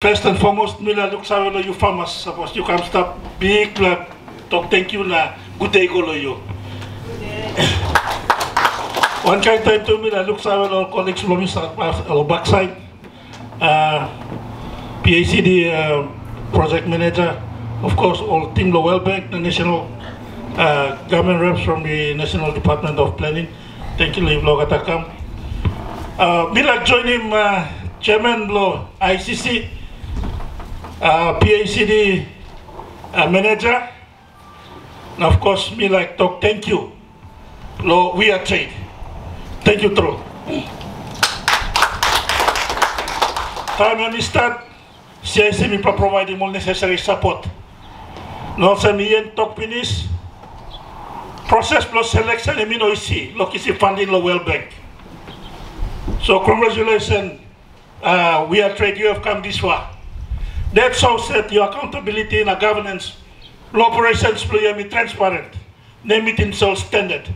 First and foremost, Mila looks out you farmers. Suppose you come stop big talk thank you na good day go you. One kind time to Mila looks out our colleagues from our backside. PACD project manager, of course, all team the World Bank, the national government reps from the National Department of Planning. Thank you, Liv Logatakam. Mila join him, Chairman Lo ICC. PACD manager, and of course, me like talk thank you, Lo Wia Trade. Thank you, Tro. Time when we start, CICL me providing all necessary support. No, sa me talk finish. Process plus selection, I mean, no see. Look, it's funding the World Bank. So congratulations, Wia Trade. You have come this far. That shows that your accountability in a governance, law operations will be transparent, name it in sole standard,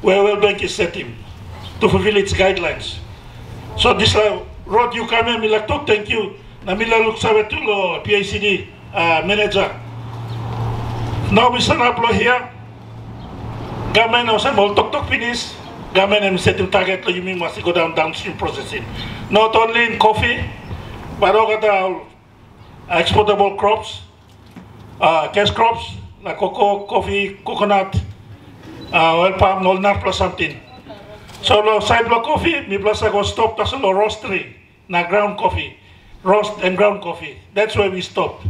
where World Bank is setting to fulfill its guidelines. So this road you come in, Mila talk thank you. Namila looks away to the PACD manager. Now we stand up here. Government also will talk finish. Government is setting target. You mean must go downstream processing, not only in coffee, but also exportable crops, cash crops like cocoa, coffee, coconut, oil palm, all nut plus something. So lo side block coffee, me plus I go stop to lo roastery, na ground coffee, roast and ground coffee. That's where we stopped.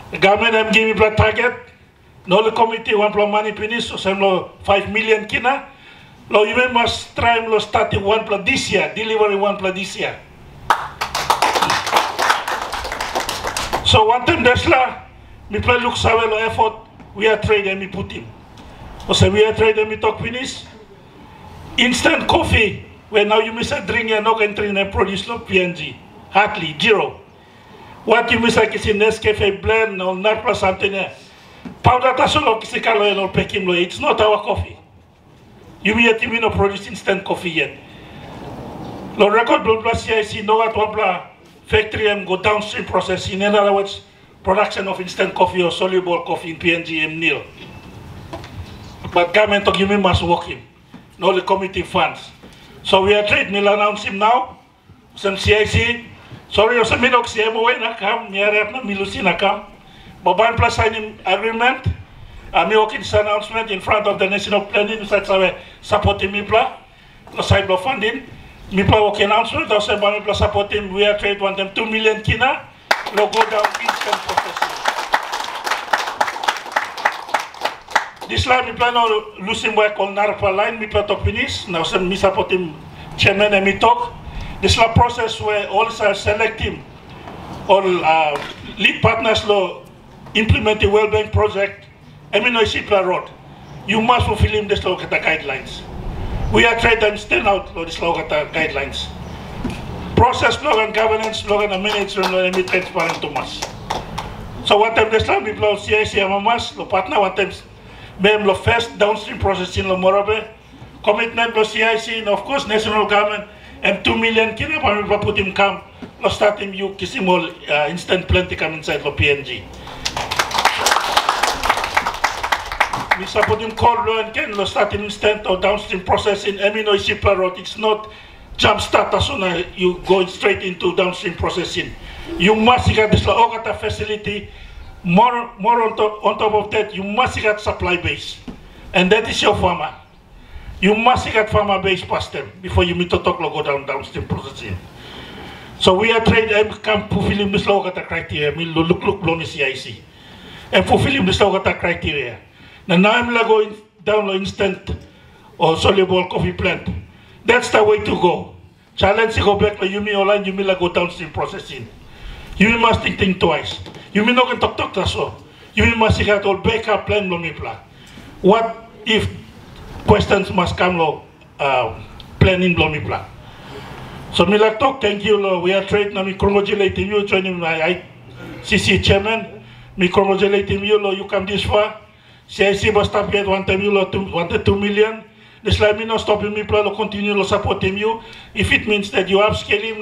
The government have given me blood target. No the committee one plus money finish, so some lo 5 million kina. Lo you must try lo starting one plus this year, delivery one plus this year. So one time Desla, me play look savelo effort, Wia Trade and me put him. So Wia Trade and me talk finish. Instant coffee, where now you miss a drink and no entry and produce no PNG. Hardly, zero. What you miss like is in Nescafe blend or nut plus something there. Powder tasolo kisikalo and all pekim lo. It's not our coffee. You mean yet you no produce instant coffee yet. Lo record blood plus CIC no what one factory and go downstream processing. In other words, production of instant coffee or soluble coffee in PNG and nil. But government to give me must work him. No the committee funds. So we are trade nil announce him now. Some CIC. Sorry, also me no CMO na kam. Me are na milusi na kam. But plus signing agreement. Me working this announcement in front of the national planning. Such a supporting me plan. The side of funding. Me play work announcement, also by me play supporting Wia Trade want them 2 million kina, lo go down instant processing. This line me play now losing work on Narpa line, me play to finish. Now some me supporting chairman and me talk. This la process where all are selecting all lead partners lo implement the World Bank project. I mean no ship road. You must fulfill him this look at the guidelines. We are trying to stand out of the slogan guidelines. Process slogan, governance slogan, and management and be transparent to us. So what time this time we blow CIC Amamas, the partner what times mem lo first downstream processing lo Morobe, commitment lo CIC and of course national government and 2 million kina pa we put him come lo start him you kisimol instant plenty come inside lo PNG. We support him call and can start instant or downstream processing. Amino shipper road. It's not jump start as soon as you go straight into downstream processing. You must get this Ogata facility. More on top of that, you must get supply base, and that is your farmer. You must get farmer base past them before you meet to talk go downstream processing. So we are trade and come fulfilling this Ogata criteria. We look on CIC and fulfilling this Ogata criteria. Now I'm going down the instant or soluble coffee plant. That's the way to go. Challenge go back to you online, you go downstream processing. You must think twice. You may not talk to so. You must get all backup plan no me plan. What if questions must come lo planning lo me plan. So me like talk, thank you lo. We are trade now me congratulating you joining my ICC chairman. Me congratulating you lo you come this far. CIC was stop yet one time you wanted 2 million. This like me not stopping me plan to continue to supporting you. If it means that you upscale him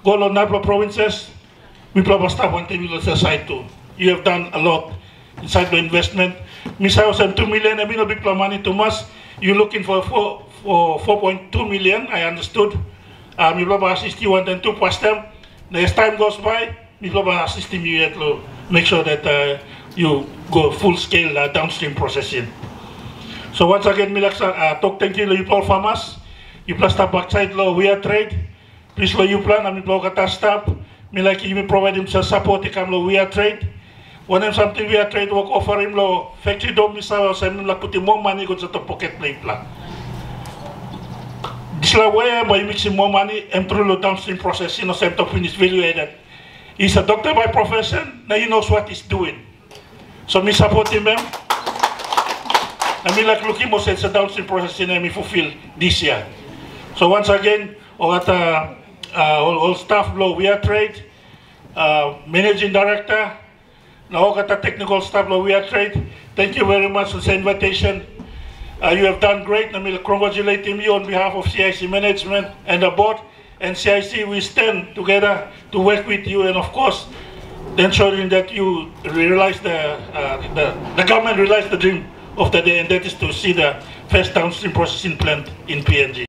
go to Nadzab provinces, we probably start one thing with the side too. You have done a lot inside the investment. Misayo sa 2 million, I mean no big money to us. You're looking for 4.2 million, I understood. We probably assist you and then 2 past them. As time goes by, we probably assist you to make sure that you go full scale downstream processing. So once again, talk thank you to all farmers. You plus stop backside lo Wia Trade. Please lo you plan, I mean lo kata staff. Me like you provide him some support ikam lo Wia Trade. When him something Wia Trade work offer him lo factory dom misawa sa him la put more money go to pocket play plan. This la way by mixing more money and through lo downstream processing or same to finish value added. He's a doctor by profession, now he knows what he's doing. So me support him. I mean like looking most at the downstream processing and me fulfill this year. So once again, all staff below Wia Trade, Managing Director, now all technical staff below Wia Trade, thank you very much for the invitation. You have done great. I mean congratulate you on behalf of CIC management and the board. And CIC, we stand together to work with you and of course, ensuring that you realize the government realize the dream of the day, and that is to see the first downstream processing plant in PNG.